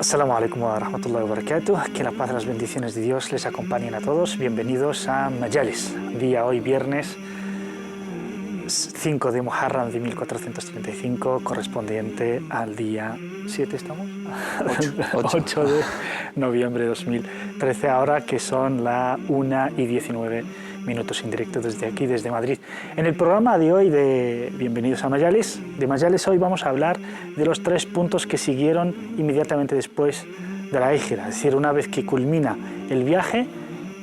Assalamu alaikum wa rahmatullahi wa barakatuh. Que la paz y las bendiciones de Dios les acompañen a todos. Bienvenidos a Majalis, día hoy viernes 5 de Muharram de 1435, correspondiente al día 7, ¿estamos? 8 de noviembre de 2013, ahora que son la 1:19 en directo desde aquí, desde Madrid. En el programa de hoy de Bienvenidos a Majalis, hoy vamos a hablar de los 3 puntos que siguieron inmediatamente después de la Híjra, es decir, una vez que culmina el viaje,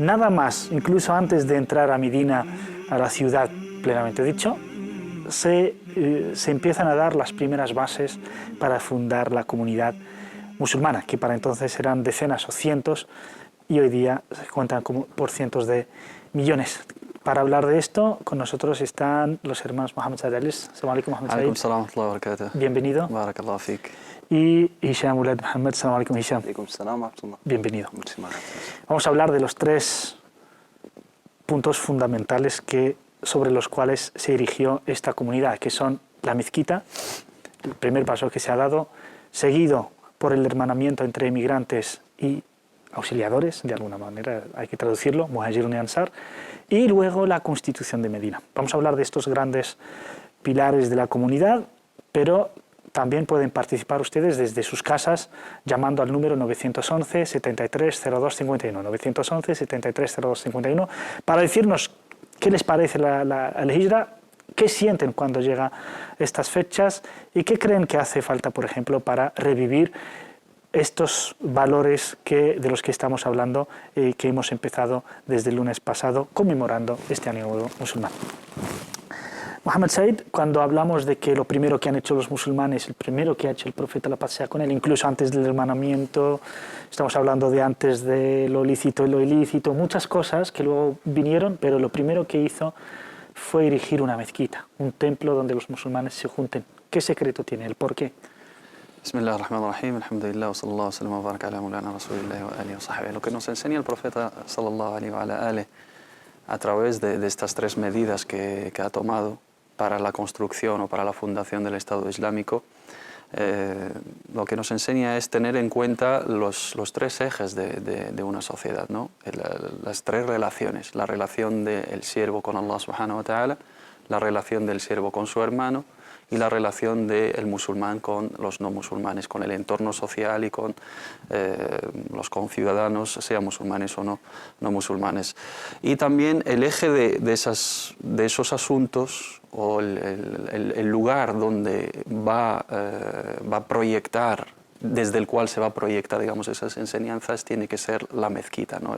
nada más, incluso antes de entrar a Medina, a la ciudad plenamente dicho, se empiezan a dar las primeras bases para fundar la comunidad musulmana, que para entonces eran decenas o cientos, y hoy día se cuentan como por cientos de millones. Para hablar de esto, con nosotros están los hermanos Mohamed Said Alis. Assalamu alaikum, Mohamed Said. Alaikum salam wa rahmatullahi wa barakatuh. Bienvenido. Barakallahu fik. Y Hisham Ulad Mohamed. Assalamu alaikum, Hisham. Alaikum salam wa rahmatullah. Bienvenido. Muchísimas gracias. Vamos a hablar de los 3 puntos fundamentales sobre los cuales se erigió esta comunidad, que son la mezquita, el primer paso que se ha dado, seguido por el hermanamiento entre emigrantes y auxiliadores, de alguna manera hay que traducirlo, Muhajirun y Ansar, y luego la constitución de Medina. Vamos a hablar de estos grandes pilares de la comunidad, pero también pueden participar ustedes desde sus casas llamando al número 911 73 02 51, 911 73 02 51, para decirnos qué les parece la Hijra, qué sienten cuando llegan estas fechas y qué creen que hace falta, por ejemplo, para revivir estos valores de los que estamos hablando, que hemos empezado desde el lunes pasado conmemorando este año nuevo musulmán. Mohamed Said, cuando hablamos de que lo primero que han hecho los musulmanes, el primero que ha hecho el profeta, la paz sea con él, incluso antes del hermanamiento, estamos hablando de antes de lo lícito y lo ilícito, muchas cosas que luego vinieron, pero lo primero que hizo fue erigir una mezquita, un templo donde los musulmanes se junten. ¿Qué secreto tiene? ¿El por qué? Bismillah ar-Rahman ar-Rahim, alhamdulillah, wa sallallahu wa sallam wa baraka ala mulana rasulillah wa alihi wa sahbihi. Lo que nos enseña el profeta sallallahu alaihi wa alihi a través de estas 3 medidas que ha tomado para la construcción o para la fundación del Estado Islámico, lo que nos enseña es tener en cuenta los 3 ejes de una sociedad, ¿no? Las 3 relaciones: la relación del siervo con Allah subhanahu wa ta'ala, la relación del siervo con su hermano y la relación del musulmán con los no musulmanes, con el entorno social y con los conciudadanos, sean musulmanes o no musulmanes. Y también el eje de esos asuntos, o el lugar donde va a proyectar, desde el cual se va a proyectar, digamos, esas enseñanzas, tiene que ser la mezquita, ¿no?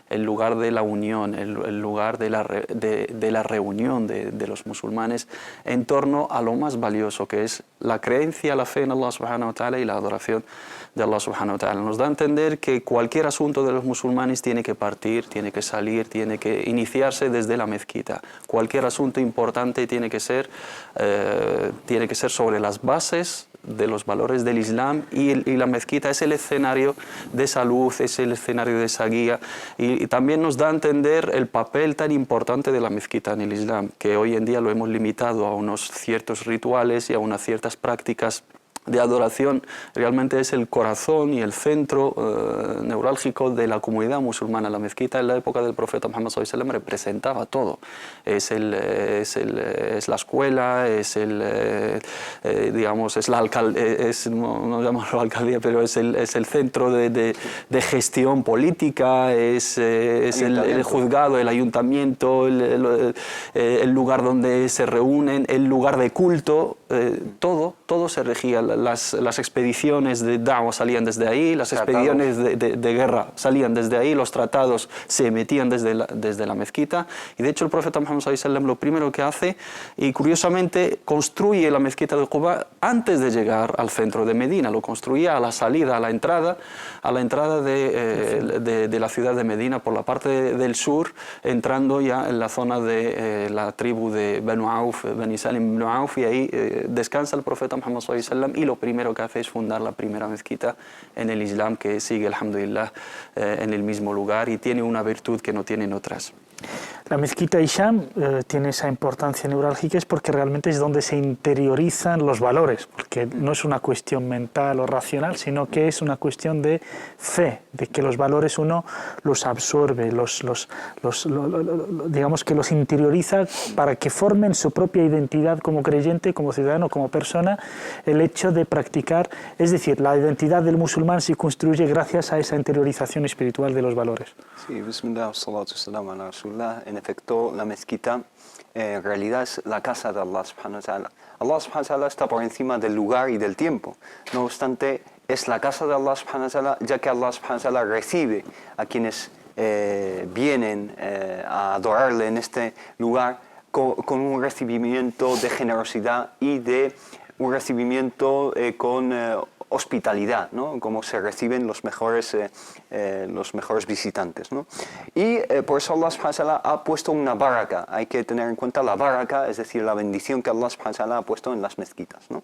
El lugar de la unión, el lugar de la reunión de los musulmanes en torno a lo más valioso, que es la creencia, la fe en Allah subhanahu wa ta'ala y la adoración de Allah subhanahu wa ta'ala. Nos da a entender que cualquier asunto de los musulmanes tiene que partir, tiene que salir, tiene que iniciarse desde la mezquita. Cualquier asunto importante tiene que ser sobre las bases de los valores del Islam, y la mezquita es el escenario de esa luz, es el escenario de esa guía, y también nos da a entender el papel tan importante de la mezquita en el Islam, que hoy en día lo hemos limitado a unos ciertos rituales y a unas ciertas prácticas de adoración. Realmente es el corazón y el centro neurálgico de la comunidad musulmana. La mezquita en la época del profeta Muhammad sallallahu alaihi wasallam representaba todo. Es la escuela, digamos, es la alcaldía, no llamarlo alcaldía, pero es el centro de gestión política, es el juzgado, el ayuntamiento, el lugar donde se reúnen, el lugar de culto, todo se regía. Las expediciones de da'wah salían desde ahí, las expediciones de guerra salían desde ahí, los tratados se emitían desde la mezquita, y de hecho el profeta Muhammad sallallahu alaihi wasallam lo primero que hace, y curiosamente construye la mezquita de Quba antes de llegar al centro de Medina, lo construía a la salida, a la entrada de la ciudad de Medina por la parte del sur, entrando ya en la zona de la tribu de Banu Auf, Bani Salim ibn Auf, y ahí descansa el profeta Muhammad sallallahu alaihi wasallam, y lo primero que hace es fundar la primera mezquita en el Islam, que sigue, alhamdulillah, en el mismo lugar y tiene una virtud que no tienen otras. La mezquita Hisham tiene esa importancia neurálgica es porque realmente es donde se interiorizan los valores, porque no es una cuestión mental o racional, sino que es una cuestión de fe, de que los valores uno los absorbe, digamos que los interioriza para que formen su propia identidad como creyente, como ciudadano, como persona. El hecho de practicar, es decir, la identidad del musulmán se construye gracias a esa interiorización espiritual de los valores. Sí, bismillah, salatu salam ala rasulullah. En efecto, la mezquita en realidad es la casa de Allah subhanahu wa ta'ala. Allah subhanahu wa ta'ala está por encima del lugar y del tiempo. No obstante, es la casa de Allah subhanahu wa ta'ala, ya que Allah subhanahu wa ta'ala recibe a quienes vienen a adorarle en este lugar con un recibimiento de generosidad y de un recibimiento con hospitalidad, ¿no? Como se reciben los mejores visitantes, ¿no? Y por eso Allah subhanahu wa ta'ala ha puesto una baraka. Hay que tener en cuenta la baraka, es decir, la bendición que Allah subhanahu wa ta'ala ha puesto en las mezquitas, ¿no?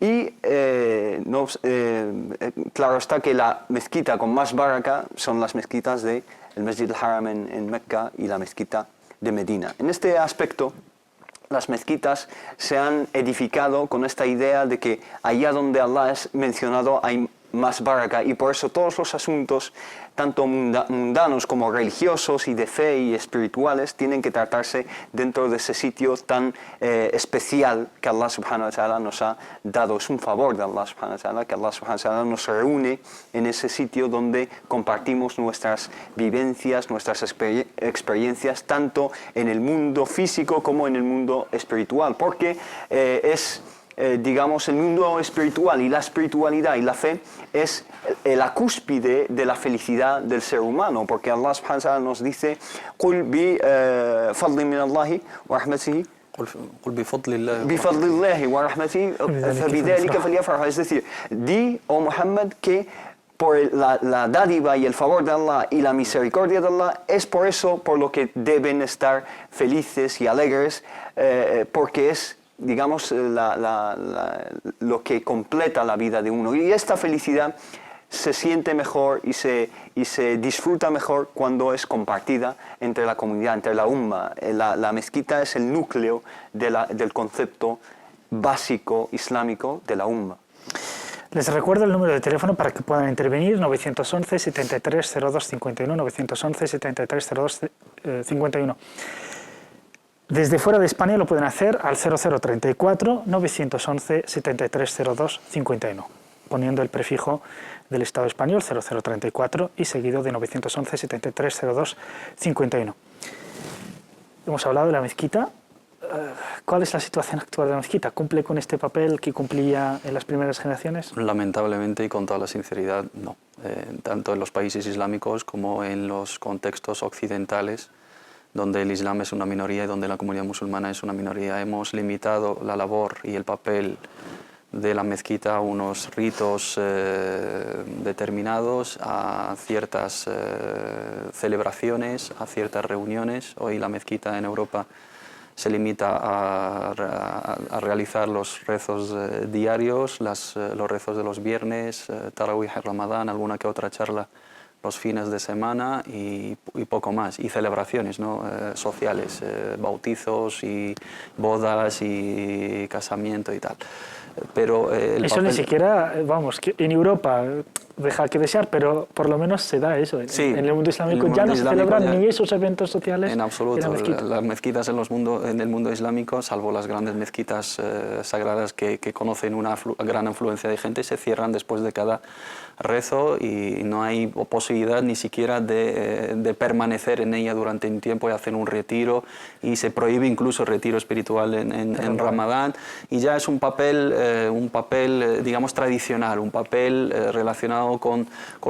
Y claro está que la mezquita con más baraka son las mezquitas del Masjid al-Haram en Mecca y la mezquita de Medina. En este aspecto, las mezquitas se han edificado con esta idea de que allá donde Allah es mencionado hay más baraka, y por eso todos los asuntos, tanto mundanos como religiosos y de fe y espirituales, tienen que tratarse dentro de ese sitio tan especial que Allah subhanahu wa ta'ala nos ha dado. Es un favor de Allah subhanahu wa ta'ala que Allah subhanahu wa ta'ala nos reúne en ese sitio donde compartimos nuestras vivencias, nuestras experiencias, tanto en el mundo físico como en el mundo espiritual, porque digamos, el mundo espiritual y la espiritualidad y la fe es la cúspide de la felicidad del ser humano, porque Allah subhanahu wa ta'ala nos dice قُلْ بِفَضْلٍ مِنَ اللَّهِ وَرَحْمَتِهِ قل بفضل الله بِفَضْلِ اللَّهِ وَرَحْمَتِهِ فَبِذَلِكَ فَلْيَفْرَحُوا. Es decir, di, oh Muhammad, que por la dádiva y el favor de Allah y la misericordia de Allah, es por eso por lo que deben estar felices y alegres, porque es, digamos, lo que completa la vida de uno. Y esta felicidad se siente mejor y se disfruta mejor cuando es compartida entre la comunidad, entre la umma. La mezquita es el núcleo del concepto básico islámico de la umma. Les recuerdo el número de teléfono para que puedan intervenir: 911 73 02 51, 911 73 02 51. Desde fuera de España lo pueden hacer al 0034 911 7302 51, poniendo el prefijo del Estado español 0034 y seguido de 911 7302 51. Hemos hablado de la mezquita. ¿Cuál es la situación actual de la mezquita? ¿Cumple con este papel que cumplía en las primeras generaciones? Lamentablemente y con toda la sinceridad, no. Tanto en los países islámicos como en los contextos occidentales, donde el Islam es una minoría y donde la comunidad musulmana es una minoría, hemos limitado la labor y el papel de la mezquita a unos ritos determinados, a ciertas celebraciones, a ciertas reuniones. Hoy la mezquita en Europa se limita a realizar los rezos diarios, los rezos de los viernes, Tarawih en Ramadán, alguna que otra charla los fines de semana y poco más, y celebraciones, ¿no? Sociales, bautizos y bodas y casamiento y tal. Pero eso ni siquiera, vamos, que en Europa deja que desear, pero por lo menos se da eso. Sí, en el mundo islámico ya no se celebran ni esos eventos sociales. En absoluto. En las mezquitas en el mundo islámico, salvo las grandes mezquitas sagradas que conocen una gran afluencia de gente, se cierran después de cada rezo y no hay posibilidad ni siquiera de permanecer en ella durante un tiempo y hacer un retiro, y se prohíbe incluso el retiro espiritual en Ramadán, y ya es un papel digamos tradicional, un papel relacionado con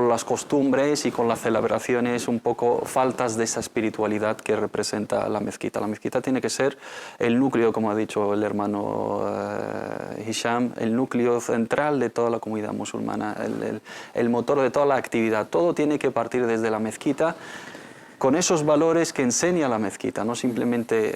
las costumbres y con las celebraciones un poco faltas de esa espiritualidad que representa la mezquita. La mezquita tiene que ser el núcleo, como ha dicho el hermano Hisham, el núcleo central de toda la comunidad musulmana, el motor de toda la actividad. Todo tiene que partir desde la mezquita, con esos valores que enseña la mezquita, no simplemente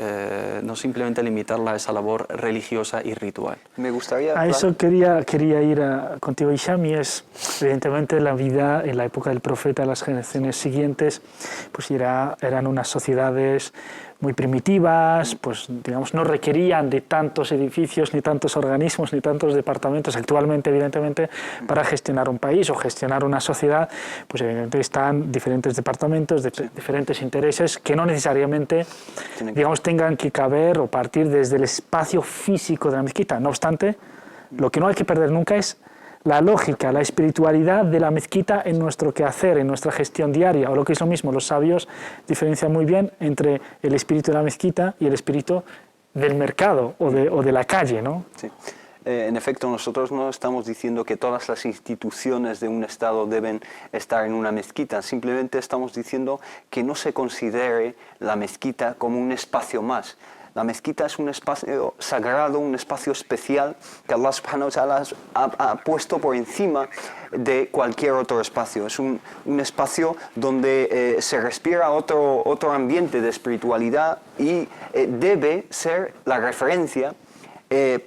limitarla a esa labor religiosa y ritual. Me gustaría... A eso quería ir contigo, Hisham, y es evidentemente la vida en la época del profeta, las generaciones siguientes, pues eran unas sociedades muy primitivas, pues digamos no requerían de tantos edificios, ni tantos organismos, ni tantos departamentos. Actualmente, evidentemente, para gestionar un país o gestionar una sociedad, pues evidentemente están diferentes departamentos, diferentes intereses que no necesariamente, digamos, tengan que caber o partir desde el espacio físico de la mezquita. No obstante, lo que no hay que perder nunca es la lógica, la espiritualidad de la mezquita en nuestro quehacer, en nuestra gestión diaria, o lo que es lo mismo, los sabios diferencian muy bien entre el espíritu de la mezquita y el espíritu del mercado o de la calle, ¿no? Sí. En efecto, nosotros no estamos diciendo que todas las instituciones de un Estado deben estar en una mezquita, simplemente estamos diciendo que no se considere la mezquita como un espacio más. La mezquita es un espacio sagrado, un espacio especial que Allah subhanahu wa ta'ala ha puesto por encima de cualquier otro espacio. Es un espacio donde se respira otro ambiente de espiritualidad y debe ser la referencia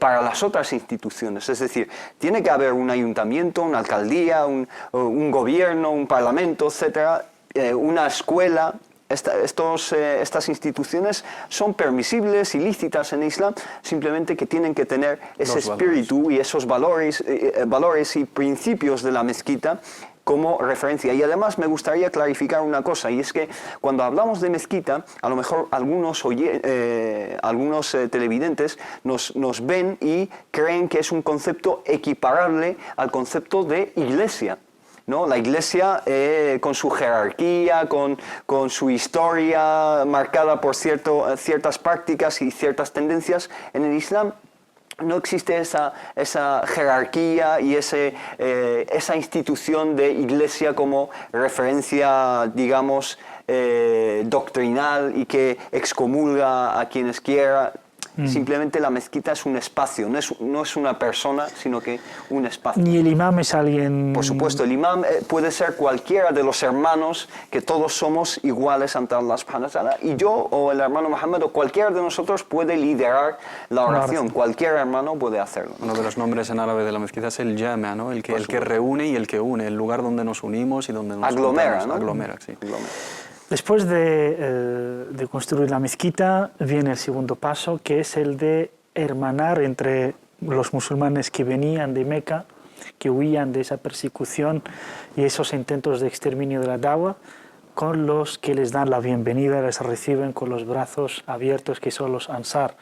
para las otras instituciones. Es decir, tiene que haber un ayuntamiento, una alcaldía, un gobierno, un parlamento, etcétera, una escuela. Estas instituciones son permisibles y lícitas en Islam, simplemente que tienen que tener ese espíritu y esos valores y principios de la mezquita como referencia. Y además me gustaría clarificar una cosa, y es que cuando hablamos de mezquita, a lo mejor algunos televidentes nos ven y creen que es un concepto equiparable al concepto de iglesia, ¿no? La iglesia con su jerarquía, con su historia marcada por ciertas prácticas y ciertas tendencias. En el Islam no existe esa jerarquía y esa institución de iglesia como referencia, digamos, doctrinal y que excomulga a quienes quiera. Simplemente la mezquita es un espacio, no es una persona, sino que un espacio. Ni el imam es alguien... Por supuesto, el imam puede ser cualquiera de los hermanos, que todos somos iguales ante Allah subhanahu wa ta'ala, y yo o el hermano Muhammad o cualquiera de nosotros puede liderar la oración. Cualquier hermano puede hacerlo. Uno de los nombres en árabe de la mezquita es el jami', ¿no? el que reúne y el que une, el lugar donde nos unimos y donde nos aglomera, ¿no? Aglomera, sí. Aglomera. Después de construir la mezquita viene el segundo paso, que es el de hermanar entre los musulmanes que venían de Meca, que huían de esa persecución y esos intentos de exterminio de la dawa, con los que les dan la bienvenida, les reciben con los brazos abiertos, que son los ansar.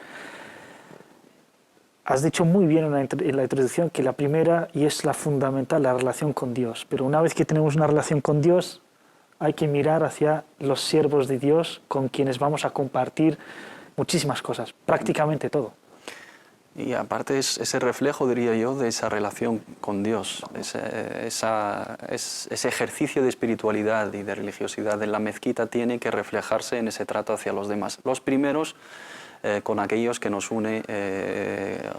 Has dicho muy bien en la introducción que la primera y es la fundamental, la relación con Dios. Pero una vez que tenemos una relación con Dios, hay que mirar hacia los siervos de Dios con quienes vamos a compartir muchísimas cosas, prácticamente todo. Y aparte es ese reflejo, diría yo, de esa relación con Dios, ese ejercicio de espiritualidad y de religiosidad en la mezquita tiene que reflejarse en ese trato hacia los demás. Los primeros, con aquellos que nos une,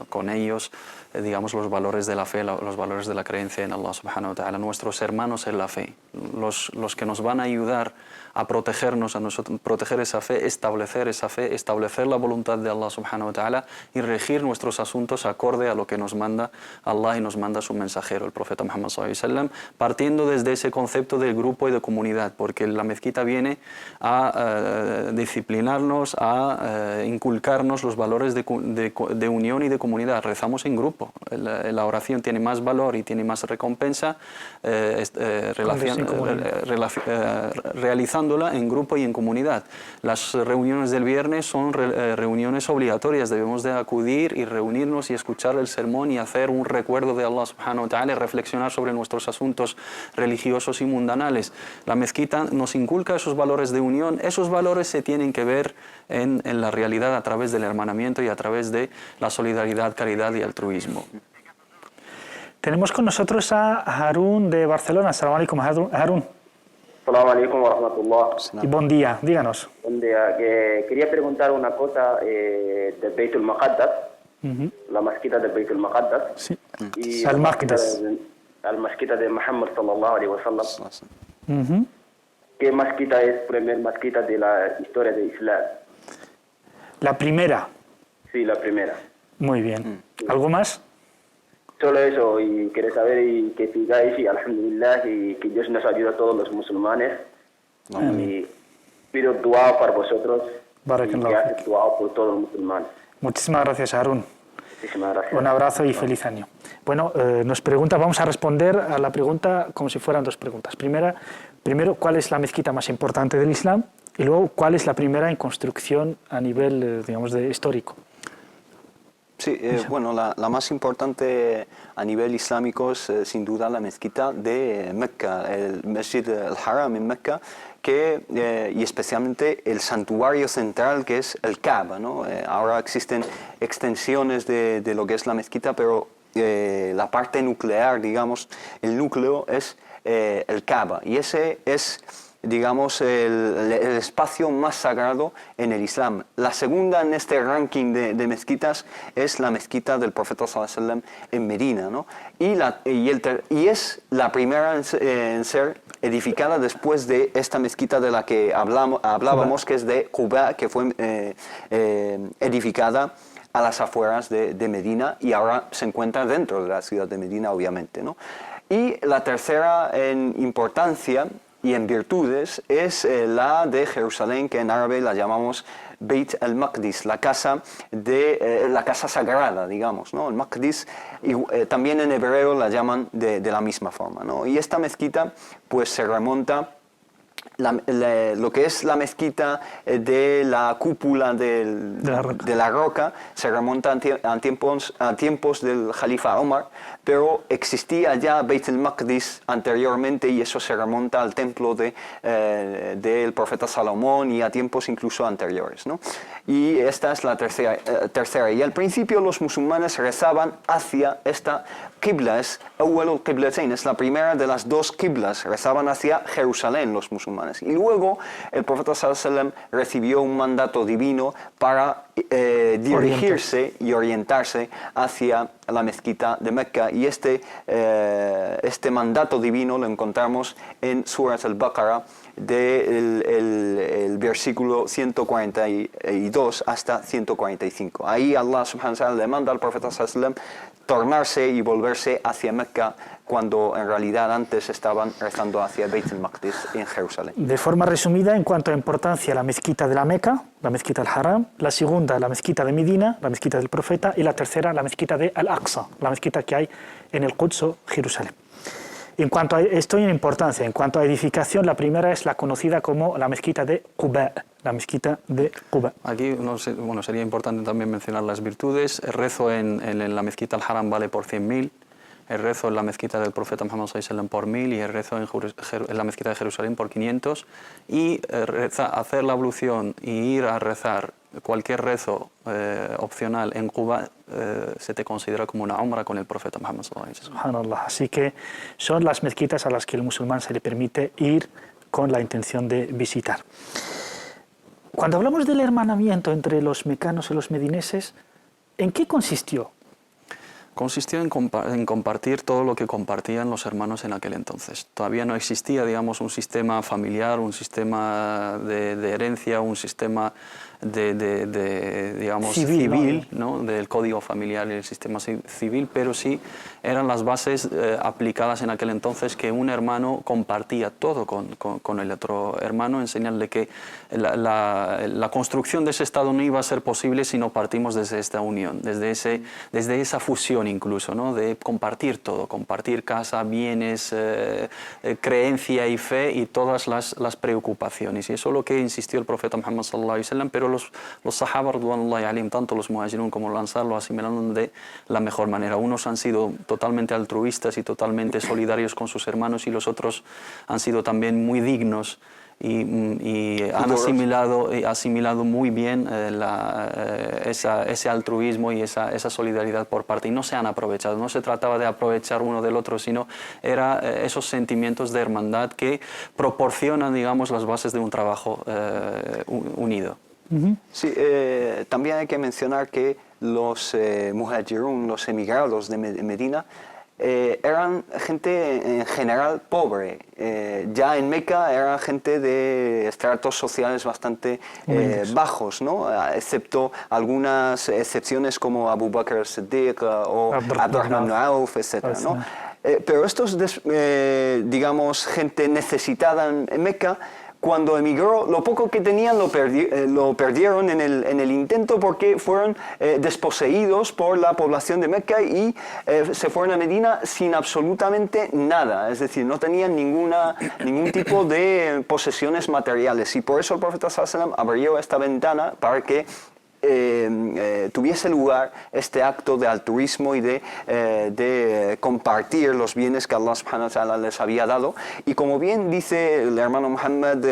con ellos, digamos, los valores de la fe, los valores de la creencia en Allah subhanahu wa ta'ala, nuestros hermanos en la fe, los que nos van a ayudar a protegernos, a nosotros, proteger esa fe, establecer la voluntad de Allah subhanahu wa ta'ala y regir nuestros asuntos acorde a lo que nos manda Allah y nos manda su mensajero, el profeta Muhammad sallallahu alaihi wasallam, partiendo desde ese concepto de grupo y de comunidad, porque la mezquita viene a disciplinarnos, a inculcarnos los valores de unión y de comunidad. Rezamos en grupo, la oración tiene más valor y tiene más recompensa realizándola en grupo y en comunidad. Las reuniones del viernes son reuniones obligatorias, debemos de acudir y reunirnos y escuchar el sermón y hacer un recuerdo de Allah subhanahu wa ta'ala y reflexionar sobre nuestros asuntos religiosos y mundanales. La mezquita nos inculca esos valores de unión, esos valores se tienen que ver en la realidad a través del hermanamiento y a través de la solidaridad, caridad y altruismo. Tenemos con nosotros a Harun de Barcelona. Assalamu alaikum, Harun. Assalamu alaikum wa rahmatullah. Y buen día, díganos. Buen día. Quería preguntar una cosa del Beit al-Maqaddas, la mezquita del Beit al-Maqaddas. Sí. Y Al-Maqdas. la mezquita de Muhammad sallallahu alaihi wa sallam. ¿qué mezquita es primer mezquita de la historia de Islam? La primera. Sí, la primera. Muy bien. ¿Algo más? Solo eso, y quería saber y que sigáis, y alhamdulillah, y que Dios nos ayude a todos los musulmanes. Y pido dua para vosotros, y Barakallahu que fik. haces dua por todos los musulmanes. Muchísimas gracias, Harun. Muchísimas gracias. Un abrazo y feliz año. Bueno, nos pregunta, vamos a responder a la pregunta como si fueran dos preguntas. Primero, ¿cuál es la mezquita más importante del Islam? Y luego, ¿cuál es la primera en construcción a nivel, digamos, histórico? Sí, bueno, la más importante a nivel islámico es sin duda la mezquita de Mecca, el Masjid al-Haram en Mecca, y especialmente el santuario central que es el Kaaba, ¿no? Ahora existen extensiones de lo que es la mezquita, pero la parte nuclear, digamos, el núcleo es el Kaaba, y ese es, digamos, el espacio más sagrado en el Islam. La segunda en este ranking de mezquitas es la mezquita del profeta sallallahu alaihi wasallam en Medina, ¿no? Y es la primera en ser edificada después de esta mezquita de la que hablábamos, que es de Quba, que fue edificada a las afueras de Medina y ahora se encuentra dentro de la ciudad de Medina, obviamente, ¿no? Y la tercera en importancia y en virtudes es la de Jerusalén, que en árabe la llamamos Beit al-Maqdis, la casa sagrada, digamos, ¿no? El Maqdis, también en hebreo la llaman de la misma forma, ¿no? Y esta mezquita pues se remonta, lo que es la mezquita de la cúpula de la roca se remonta a tiempos del Jalifa Omar, pero existía ya Beit el-Maqdis anteriormente, y eso se remonta al templo del profeta Salomón y a tiempos incluso anteriores, ¿no? Y esta es la tercera. Y al principio los musulmanes rezaban hacia esta qibla, es Awwal al-Qiblatain, es la primera de las dos qiblas, rezaban hacia Jerusalén los musulmanes. Y luego el profeta sallallahu alaihi wasallam recibió un mandato divino para dirigirse y orientarse hacia la mezquita de Mecca, y este mandato divino lo encontramos en Surat al-Baqarah, del versículo 142 hasta 145. Ahí Allah subhanahu wa ta'ala le manda al profeta sallallahu alaihi wasallam tornarse y volverse hacia Mecca, cuando en realidad antes estaban rezando hacia Beit al-Maqdis en Jerusalén. De forma resumida, en cuanto a importancia, la mezquita de la Meca, la mezquita al-Haram, la segunda, la mezquita de Medina, la mezquita del Profeta, y la tercera, la mezquita de Al-Aqsa, la mezquita que hay en el Quds, Jerusalén. En cuanto a esto en importancia, en cuanto a edificación, la primera es la conocida como la mezquita de Quba, la mezquita de Quba. Aquí sería importante también mencionar las virtudes. El rezo en la mezquita al-Haram vale por 100.000, el rezo en la mezquita del profeta Muhammad sallallahu alaihi wasallam por 1.000 y el rezo en la mezquita de Jerusalén por 500. Y hacer la ablución y ir a rezar cualquier rezo opcional en Quba se te considera como una umra con el profeta Muhammad sallallahu alaihi wasallam. Subhanallah. Así que son las mezquitas a las que el musulmán se le permite ir con la intención de visitar. Cuando hablamos del hermanamiento entre los mecanos y los medineses, ¿en qué consistió? Consistió en compartir todo lo que compartían los hermanos en aquel entonces. Todavía no existía, digamos, un sistema familiar, un sistema de herencia, un sistema digamos, civil, ¿no? Del código familiar y el sistema civil, pero sí eran las bases aplicadas en aquel entonces, que un hermano compartía todo con el otro hermano, en señal de que la construcción de ese Estado no iba a ser posible si no partimos desde esta unión, desde esa fusión incluso, ¿no? De compartir todo, compartir casa, bienes, creencia y fe y todas las preocupaciones. Y eso es lo que insistió el profeta Muhammad sallallahu alaihi wasallam, pero los sahaba radwanullahi alaihim, tanto los muhajirun como los ansar, lo asimilaron de la mejor manera. Unos han sido totalmente altruistas y totalmente solidarios con sus hermanos, y los otros han sido también muy dignos y han asimilado muy bien ese altruismo y esa solidaridad por parte, y no se han aprovechado. No se trataba de aprovechar uno del otro, sino era esos sentimientos de hermandad que proporcionan, digamos, las bases de un trabajo unido. Sí, también hay que mencionar que los muhajirun, los emigrados de Medina, eran gente en general pobre. Ya en Meca era gente de estratos sociales bastante bajos, ¿no? Excepto algunas excepciones como Abu Bakr al-Siddiq o Abdurrahman ibn Auf, etc., ¿no? Pero estos, digamos, gente necesitada en Meca, cuando emigró, lo poco que tenían lo perdieron en el intento, porque fueron desposeídos por la población de Meca y se fueron a Medina sin absolutamente nada. Es decir, no tenían ningún tipo de posesiones materiales. Y por eso el profeta sallallahu alaihi wasallam abrió esta ventana para que tuviese lugar este acto de altruismo y de compartir los bienes que Allah subhanahu wa ta'ala les había dado. Y como bien dice el hermano Muhammad,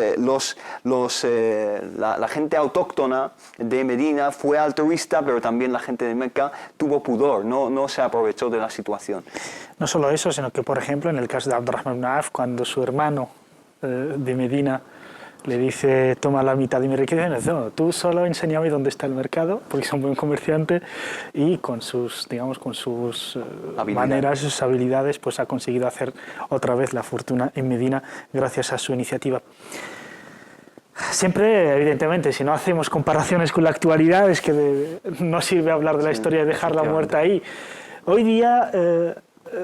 la gente autóctona de Medina fue altruista, pero también la gente de Meca tuvo pudor, no se aprovechó de la situación. No solo eso, sino que, por ejemplo, en el caso de Abdurrahman ibn Auf, cuando su hermano de Medina le dice, toma la mitad de mi riqueza, dice, no, tú solo enséñame dónde está el mercado, porque es un buen comerciante, y con sus, digamos, con sus maneras, sus habilidades, pues ha conseguido hacer otra vez la fortuna en Medina gracias a su iniciativa. Siempre, evidentemente, si no hacemos comparaciones con la actualidad, es que no sirve hablar de la historia y dejarla muerta ahí. Hoy día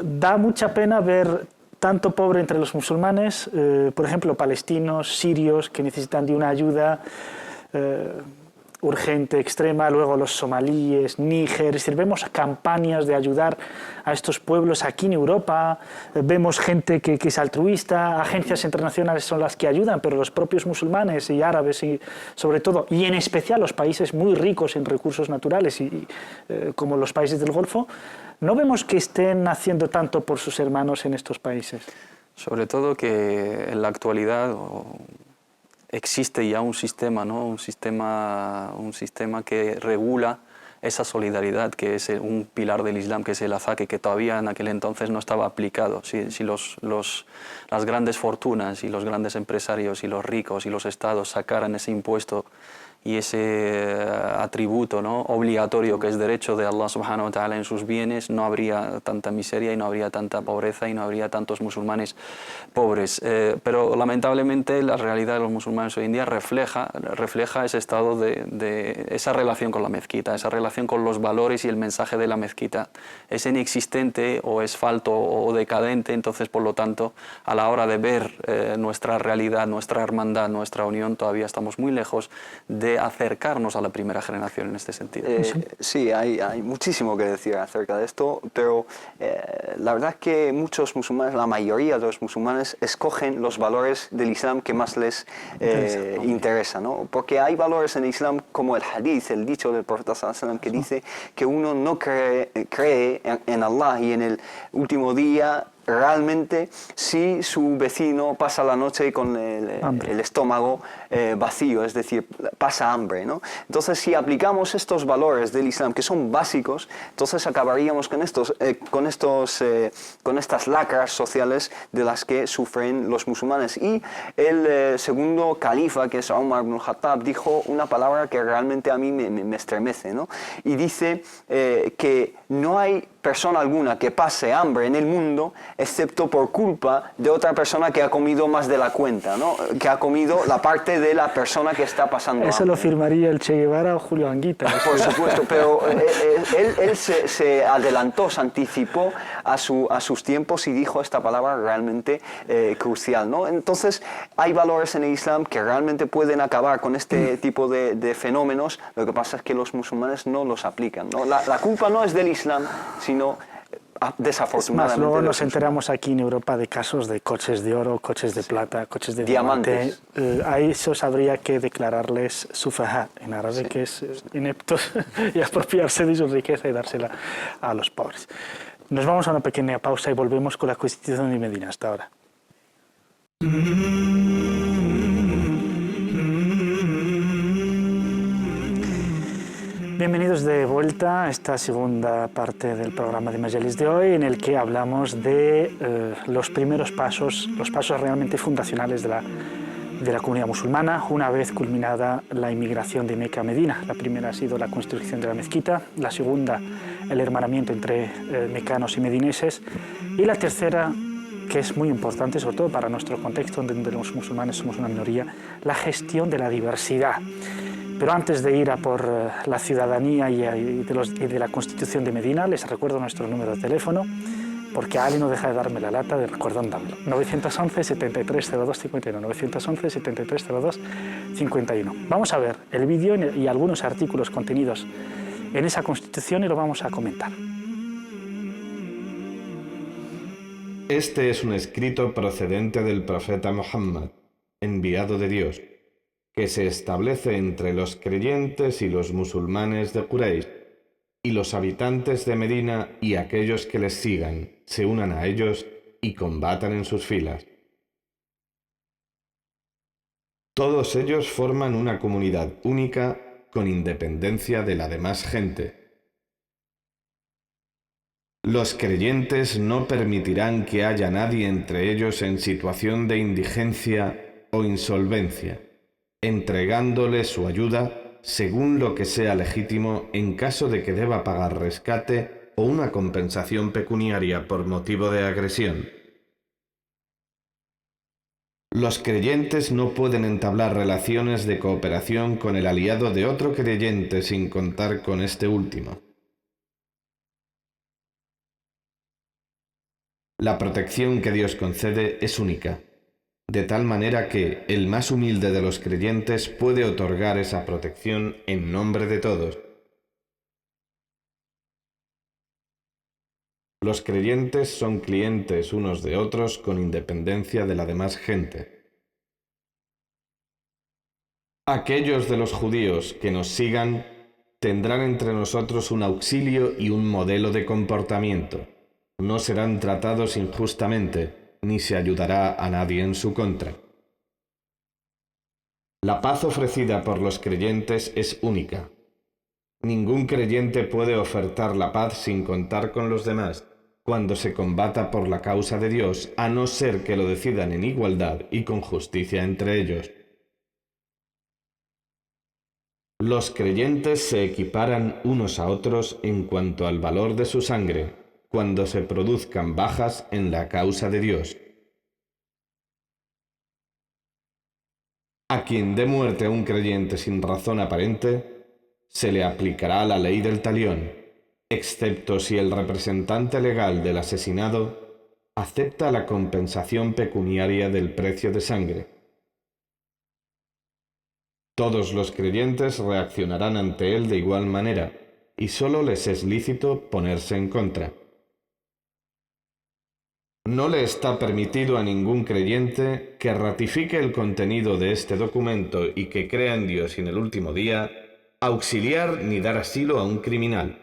da mucha pena ver tanto pobre entre los musulmanes, por ejemplo, palestinos, sirios, que necesitan de una ayuda urgente, extrema, luego los somalíes, Níger, es decir, vemos campañas de ayudar a estos pueblos aquí en Europa, vemos gente que es altruista, agencias internacionales son las que ayudan, pero los propios musulmanes y árabes, y sobre todo, y en especial los países muy ricos en recursos naturales, como los países del Golfo, no vemos que estén haciendo tanto por sus hermanos en estos países. Sobre todo que en la actualidad existe ya un sistema, ¿no? un sistema que regula esa solidaridad, que es un pilar del Islam, que es el azaque, que todavía en aquel entonces no estaba aplicado. Si las grandes fortunas y los grandes empresarios y los ricos y los estados sacaran ese impuesto y ese atributo, ¿no?, obligatorio, que es derecho de Allah subhanahu wa ta'ala en sus bienes, no habría tanta miseria y no habría tanta pobreza y no habría tantos musulmanes pobres. Pero lamentablemente la realidad de los musulmanes hoy en día refleja ese estado de esa relación con la mezquita, esa relación con los valores y el mensaje de la mezquita. Es inexistente o es falto o decadente, entonces por lo tanto a la hora de ver nuestra realidad, nuestra hermandad, nuestra unión, todavía estamos muy lejos de acercarnos a la primera generación en este sentido. Sí, hay muchísimo que decir acerca de esto, pero la verdad es que muchos musulmanes, la mayoría de los musulmanes, escogen los valores del Islam que más les interesa, ¿no? Porque hay valores en el Islam como el hadith, el dicho del profeta sallallahu alaihi wasallam, que dice que uno no cree en Allah y en el último día realmente si su vecino pasa la noche con el estómago vacío, es decir, pasa hambre, ¿no? Entonces, si aplicamos estos valores del Islam, que son básicos, entonces acabaríamos con estas lacras sociales de las que sufren los musulmanes. Y el segundo califa, que es Umar ibn al-Khattab, dijo una palabra que realmente a mí me estremece, ¿no? Y dice que no hay persona alguna que pase hambre en el mundo excepto por culpa de otra persona que ha comido más de la cuenta, ¿no? Que ha comido la parte de la persona que está pasando hambre. Eso lo firmaría el Che Guevara o Julio Anguita. Por supuesto, pero él se adelantó, se anticipó a sus tiempos y dijo esta palabra realmente crucial, ¿no? Entonces, hay valores en el Islam que realmente pueden acabar con este tipo de fenómenos. Lo que pasa es que los musulmanes no los aplican, ¿no? La culpa no es del Islam, sino desafortunadamente. Es más, luego nos enteramos aquí en Europa de casos de coches de oro, coches de plata, coches de diamante. A esos habría que declararles sufahat, en árabe, que es ineptos, y apropiarse de su riqueza y dársela a los pobres. Nos vamos a una pequeña pausa y volvemos con la Constitución de Medina. Hasta ahora. Bienvenidos de vuelta a esta segunda parte del programa de Majalis de hoy, en el que hablamos de los primeros pasos, los pasos realmente fundacionales de y de la comunidad musulmana una vez culminada la inmigración de Meca a Medina. La primera ha sido la construcción de la mezquita, la segunda el hermanamiento entre mecanos y medineses, y la tercera, que es muy importante, sobre todo para nuestro contexto, donde los musulmanes somos una minoría, la gestión de la diversidad. Pero antes de ir a por la ciudadanía y de la Constitución de Medina, les recuerdo nuestro número de teléfono, porque Ali no deja de darme la lata de recordármelo. 911 73 02 51, 911 73 02 51. Vamos a ver el vídeo y algunos artículos contenidos en esa Constitución y lo vamos a comentar. Este es un escrito procedente del profeta Muhammad, enviado de Dios, que se establece entre los creyentes y los musulmanes de Quraysh, y los habitantes de Medina y aquellos que les sigan, se unan a ellos y combatan en sus filas. Todos ellos forman una comunidad única con independencia de la demás gente. Los creyentes no permitirán que haya nadie entre ellos en situación de indigencia o insolvencia, entregándole su ayuda según lo que sea legítimo en caso de que deba pagar rescate o una compensación pecuniaria por motivo de agresión. Los creyentes no pueden entablar relaciones de cooperación con el aliado de otro creyente sin contar con este último. La protección que Dios concede es única, de tal manera que el más humilde de los creyentes puede otorgar esa protección en nombre de todos. Los creyentes son clientes unos de otros con independencia de la demás gente. Aquellos de los judíos que nos sigan tendrán entre nosotros un auxilio y un modelo de comportamiento. No serán tratados injustamente, ni se ayudará a nadie en su contra. La paz ofrecida por los creyentes es única. Ningún creyente puede ofertar la paz sin contar con los demás cuando se combata por la causa de Dios, a no ser que lo decidan en igualdad y con justicia entre ellos. Los creyentes se equiparan unos a otros en cuanto al valor de su sangre, cuando se produzcan bajas en la causa de Dios. A quien dé muerte a un creyente sin razón aparente, se le aplicará la ley del talión, excepto si el representante legal del asesinado acepta la compensación pecuniaria del precio de sangre. Todos los creyentes reaccionarán ante él de igual manera, y solo les es lícito ponerse en contra. No le está permitido a ningún creyente que ratifique el contenido de este documento y que crea en Dios y en el último día, auxiliar ni dar asilo a un criminal.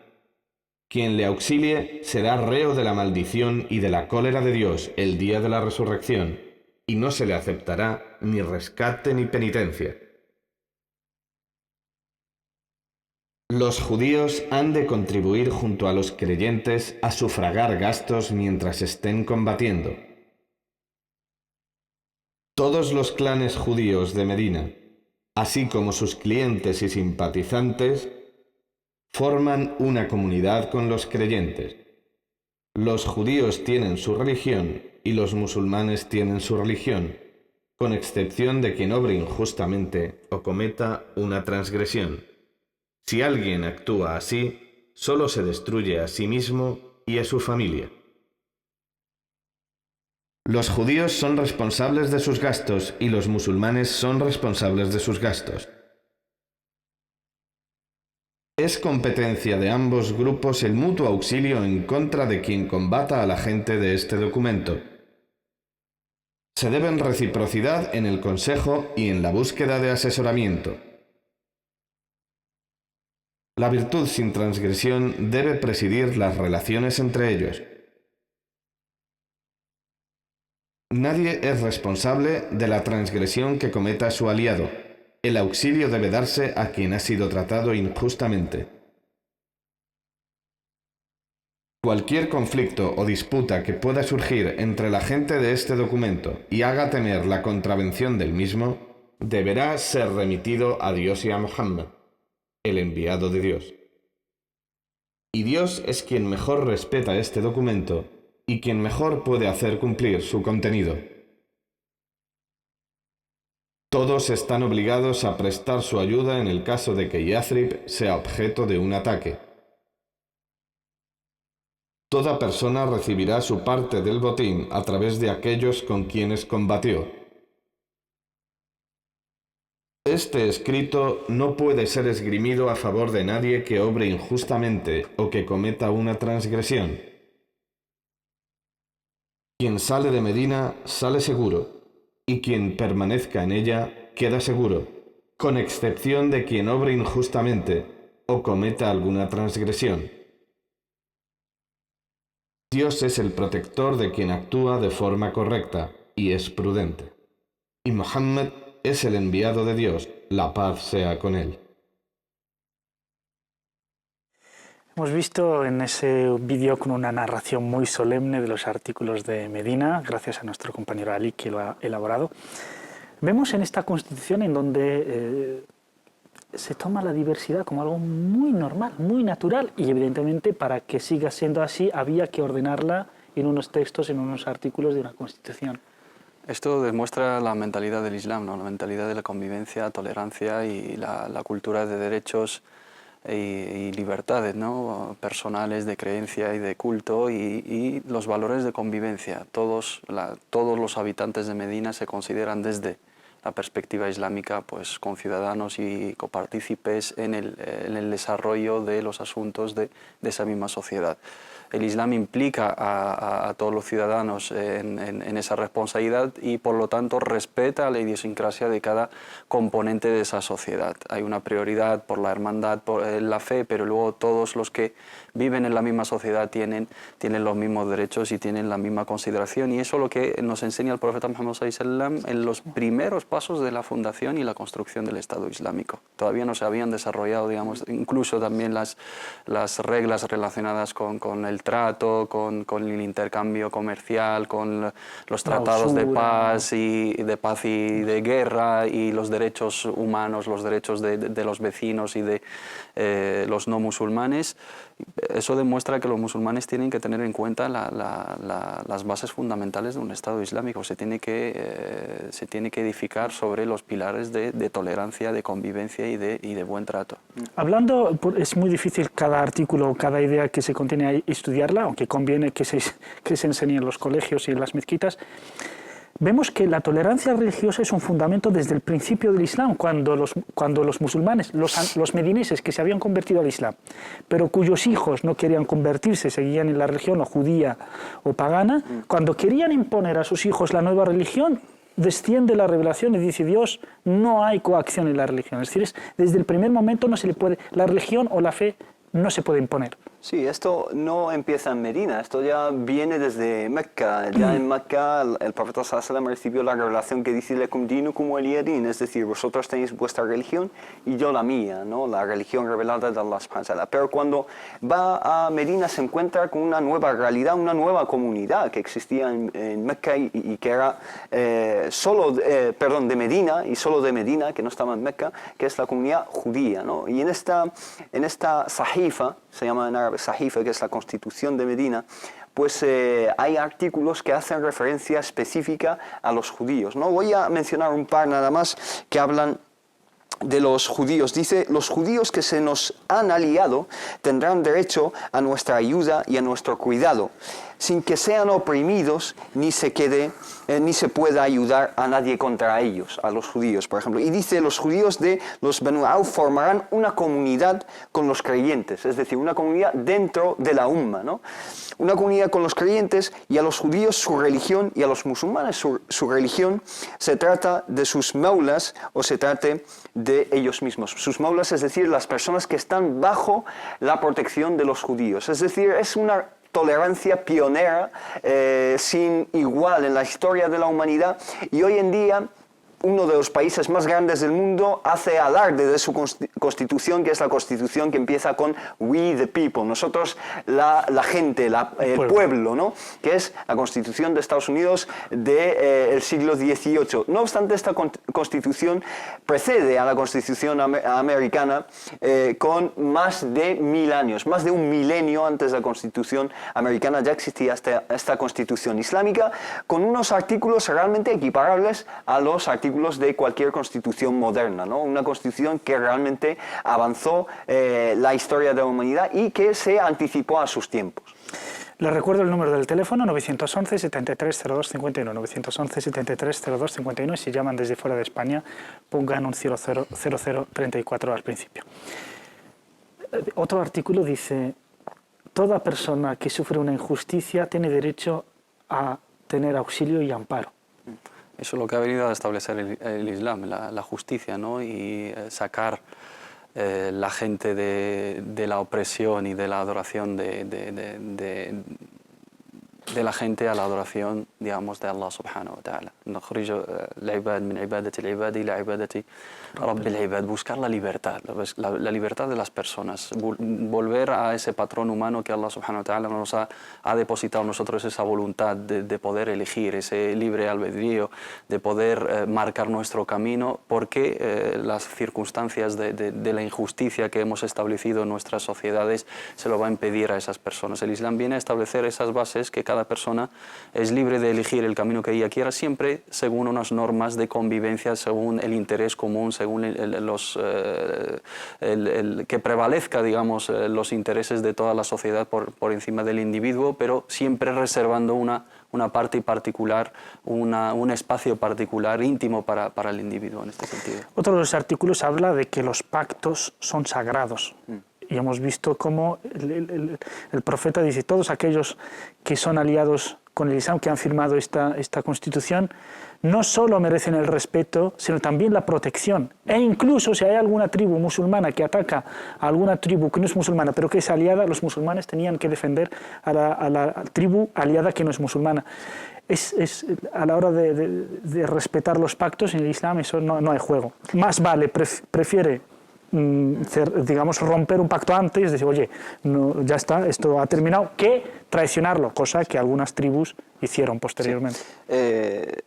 Quien le auxilie será reo de la maldición y de la cólera de Dios el día de la resurrección, y no se le aceptará ni rescate ni penitencia. Los judíos han de contribuir junto a los creyentes a sufragar gastos mientras estén combatiendo. Todos los clanes judíos de Medina, así como sus clientes y simpatizantes, forman una comunidad con los creyentes. Los judíos tienen su religión y los musulmanes tienen su religión, con excepción de quien obre injustamente o cometa una transgresión. Si alguien actúa así, solo se destruye a sí mismo y a su familia. Los judíos son responsables de sus gastos y los musulmanes son responsables de sus gastos. Es competencia de ambos grupos el mutuo auxilio en contra de quien combata a la gente de este documento. Se deben reciprocidad en el consejo y en la búsqueda de asesoramiento. La virtud sin transgresión debe presidir las relaciones entre ellos. Nadie es responsable de la transgresión que cometa su aliado. El auxilio debe darse a quien ha sido tratado injustamente. Cualquier conflicto o disputa que pueda surgir entre la gente de este documento y haga temer la contravención del mismo, deberá ser remitido a Dios y a Muhammad, el enviado de Dios. Y Dios es quien mejor respeta este documento y quien mejor puede hacer cumplir su contenido. Todos están obligados a prestar su ayuda en el caso de que Yathrib sea objeto de un ataque. Toda persona recibirá su parte del botín a través de aquellos con quienes combatió. Este escrito no puede ser esgrimido a favor de nadie que obre injustamente o que cometa una transgresión. Quien sale de Medina sale seguro, y quien permanezca en ella queda seguro, con excepción de quien obre injustamente o cometa alguna transgresión. Dios es el protector de quien actúa de forma correcta y es prudente. Y Muhammad es el enviado de Dios, la paz sea con él. Hemos visto en ese vídeo con una narración muy solemne de los artículos de Medina, gracias a nuestro compañero Ali que lo ha elaborado. Vemos en esta Constitución en donde se toma la diversidad como algo muy normal, muy natural, y evidentemente para que siga siendo así había que ordenarla en unos textos, en unos artículos de una Constitución. Esto demuestra la mentalidad del Islam, ¿no? La mentalidad de la convivencia, tolerancia y la cultura de derechos y libertades, ¿no? Personales, de creencia y de culto, y los valores de convivencia. Todos los habitantes de Medina se consideran desde la perspectiva islámica pues conciudadanos y copartícipes en el desarrollo de los asuntos de esa misma sociedad. El Islam implica a todos los ciudadanos en esa responsabilidad y por lo tanto respeta la idiosincrasia de cada componente de esa sociedad. Hay una prioridad por la hermandad, por la fe, pero luego todos los que viven en la misma sociedad tienen los mismos derechos y tienen la misma consideración, y eso es lo que nos enseña el profeta Muhammad sallallahu alaihi wasallam en los primeros pasos de la fundación y la construcción del Estado Islámico. Todavía no se habían desarrollado, digamos, incluso también las reglas relacionadas con el trato, con el intercambio comercial, con los tratados de paz y de guerra, y los derechos humanos, los derechos de los vecinos y de los no musulmanes. Eso demuestra que los musulmanes tienen que tener en cuenta las bases fundamentales de un Estado islámico. Se tiene que edificar sobre los pilares de tolerancia, de convivencia y de buen trato. Hablando, es muy difícil cada artículo, cada idea que se contiene ahí estudiarla, aunque conviene que se enseñe en los colegios y en las mezquitas. Vemos que la tolerancia religiosa es un fundamento desde el principio del Islam, cuando los musulmanes, los medineses que se habían convertido al Islam, pero cuyos hijos no querían convertirse, seguían en la religión o judía o pagana, cuando querían imponer a sus hijos la nueva religión, desciende la revelación y dice Dios, no hay coacción en la religión. Es decir, desde el primer momento no se le puede, la religión o la fe no se puede imponer. Sí, esto no empieza en Medina, esto ya viene desde Mecca. Ya en Mecca el profeta sallallahu alaihi wasallam recibió la revelación que dice Lekum dinukum waliya din, es decir, vosotros tenéis vuestra religión y yo la mía, ¿no? La religión revelada de Allah subhanahu wa ta'ala. Pero cuando va a Medina se encuentra con una nueva realidad, una nueva comunidad que existía en Mecca y que era de Medina, y solo de Medina, que no estaba en Mecca, que es la comunidad judía, ¿no? Y en esta sahifa, se llama en árabe sahifa, que es la Constitución de Medina, pues hay artículos que hacen referencia específica a los judíos, ¿no? Voy a mencionar un par nada más que hablan de los judíos. Dice, los judíos que se nos han aliado tendrán derecho a nuestra ayuda y a nuestro cuidado, sin que sean oprimidos ni se pueda ayudar a nadie contra ellos, a los judíos, por ejemplo. Y dice, los judíos de los Banu Auf formarán una comunidad con los creyentes, es decir, una comunidad dentro de la umma, ¿no? Una comunidad con los creyentes, y a los judíos su religión y a los musulmanes su religión, se trata de sus maulas o se trate de ellos mismos. Sus maulas, es decir, las personas que están bajo la protección de los judíos. Es decir, es una tolerancia pionera sin igual en la historia de la humanidad, y hoy en día uno de los países más grandes del mundo hace alarde de su constitución, que es la constitución que empieza con "We the people", nosotros la gente, el pueblo, ¿no? Que es la constitución de Estados Unidos del siglo XVIII. No obstante, esta constitución precede a la constitución americana con más de 1000 años, más de un milenio antes de la constitución americana ya existía esta constitución islámica, con unos artículos realmente equiparables a los artículos de cualquier constitución moderna, ¿no? Una constitución que realmente avanzó la historia de la humanidad y que se anticipó a sus tiempos. Les recuerdo el número del teléfono, 911 73 02 51, 911 73 02 51, y si llaman desde fuera de España, pongan un 0034 al principio. Otro artículo dice: toda persona que sufre una injusticia tiene derecho a tener auxilio y amparo. Eso es lo que ha venido a establecer el Islam, la justicia, ¿no? Y sacar la gente de la opresión y de la adoración de la gente a la adoración, digamos, de Allah subhanahu wa ta'ala. نخرج العباد من عبادة العباد إلى عبادة رب العباد. Buscar la libertad de las personas, volver a ese patrón humano que Allah subhanahu wa ta'ala nos ha depositado en nosotros, esa voluntad de poder elegir, ese libre albedrío, de poder marcar nuestro camino, porque las circunstancias de la injusticia que hemos establecido en nuestras sociedades se lo va a impedir a esas personas. El Islam viene a establecer esas bases, que cada persona es libre de elegir el camino que ella quiera, siempre según unas normas de convivencia, según el interés común, según que prevalezca, digamos, los intereses de toda la sociedad por encima del individuo, pero siempre reservando una parte particular, un espacio particular, íntimo para el individuo en este sentido. Otro de los artículos habla de que los pactos son sagrados. Y hemos visto cómo el profeta dice: todos aquellos que son aliados con el Islam, que han firmado esta constitución, no solo merecen el respeto, sino también la protección. E incluso si hay alguna tribu musulmana que ataca a alguna tribu que no es musulmana, pero que es aliada, los musulmanes tenían que defender a la tribu aliada que no es musulmana. A la hora de respetar los pactos en el Islam, eso no hay juego. Más vale, prefiere digamos, romper un pacto antes, decir, oye, no, ya está, esto ha terminado, que traicionarlo, cosa que algunas tribus hicieron posteriormente. Sí.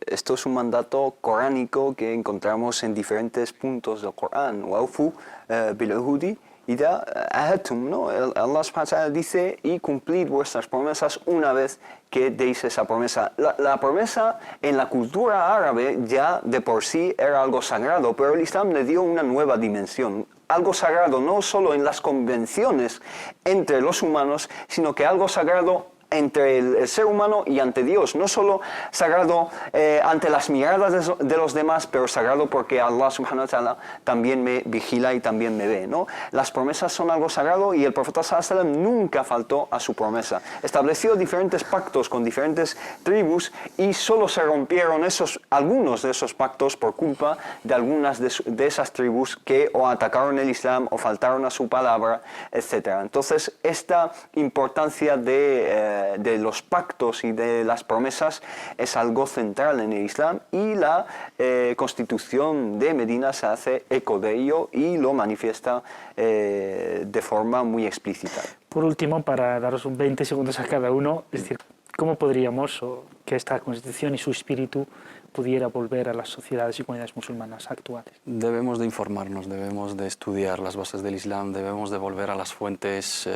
Esto es un mandato coránico que encontramos en diferentes puntos del Corán. Waufu bil-uhudi idha ahadtum, ¿no? Allah subhanahu wa ta'ala dice: y cumplid vuestras promesas una vez que deis esa promesa. La promesa en la cultura árabe ya de por sí era algo sagrado, pero el Islam le dio una nueva dimensión. Algo sagrado no solo en las convenciones entre los humanos, sino que algo sagrado entre el ser humano y ante Dios. No solo sagrado ante las miradas de los demás, pero sagrado porque Allah subhanahu wa ta'ala también me vigila y también me ve, ¿no? Las promesas son algo sagrado y el profeta sallallahu alaihi wasallam nunca faltó a su promesa. Estableció diferentes pactos con diferentes tribus y solo se rompieron algunos de esos pactos por culpa de algunas de esas tribus que o atacaron el Islam o faltaron a su palabra, etc. Entonces, esta importancia de los pactos y de las promesas es algo central en el Islam, y la Constitución de Medina se hace eco de ello y lo manifiesta de forma muy explícita. Por último, para daros 20 segundos a cada uno, es decir, ¿cómo podríamos que esta Constitución y su espíritu pudiera volver a las sociedades y comunidades musulmanas actuales? Debemos de informarnos, debemos de estudiar las bases del Islam, debemos de volver a las fuentes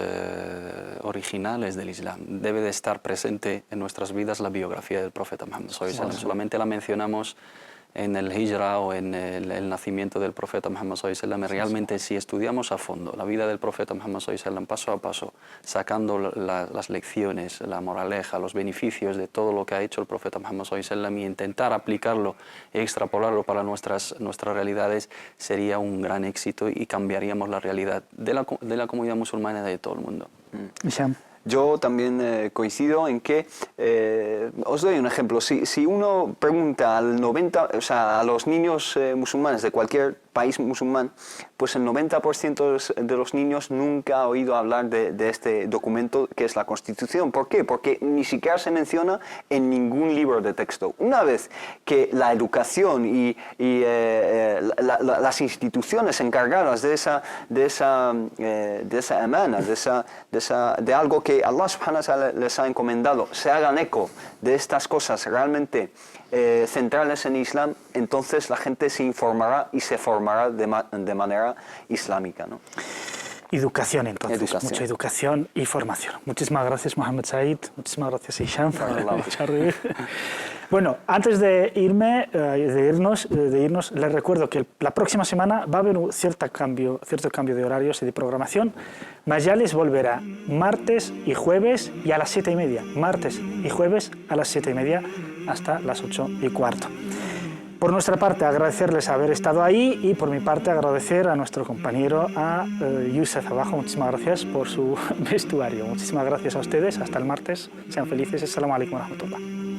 originales del Islam. Debe de estar presente en nuestras vidas la biografía del profeta Muhammad sallallahu alaihi wasallam. Solamente la mencionamos en el Hijra o en el nacimiento del profeta Muhammad sallallahu alaihi wasallam. Realmente, si estudiamos a fondo la vida del profeta Muhammad sallallahu alaihi wasallam, paso a paso, sacando las lecciones, la moraleja, los beneficios de todo lo que ha hecho el profeta Muhammad sallallahu alaihi wasallam, y intentar aplicarlo e extrapolarlo para nuestras realidades, sería un gran éxito y cambiaríamos la realidad de la comunidad musulmana y de todo el mundo. Hisham. Yo también coincido en que, os doy un ejemplo, si uno pregunta al 90, o sea, a los niños musulmanes de cualquier país musulmán, pues el 90% de los niños nunca ha oído hablar de este documento que es la Constitución. ¿Por qué? Porque ni siquiera se menciona en ningún libro de texto. Una vez que la educación y las instituciones encargadas de esa amana, de algo que Allah subhanahu wa ta'ala les ha encomendado, se hagan eco de estas cosas realmente centrales en Islam, entonces la gente se informará y se formará de manera islámica, ¿no? Educación, entonces, mucha educación y formación. Muchísimas gracias, Mohamed Said. Muchísimas gracias, Hisham. Bueno, antes de irnos, les recuerdo que la próxima semana va a haber un cierto cambio de horarios y de programación. Majalis volverá martes y jueves y a las 7:30. Martes y jueves a las 7:30 hasta las 8:15. Por nuestra parte, agradecerles haber estado ahí y por mi parte agradecer a nuestro compañero, a Youssef Abajo. Muchísimas gracias por su vestuario. Muchísimas gracias a ustedes. Hasta el martes. Sean felices. Assalamu alaikum wa rahmatullah.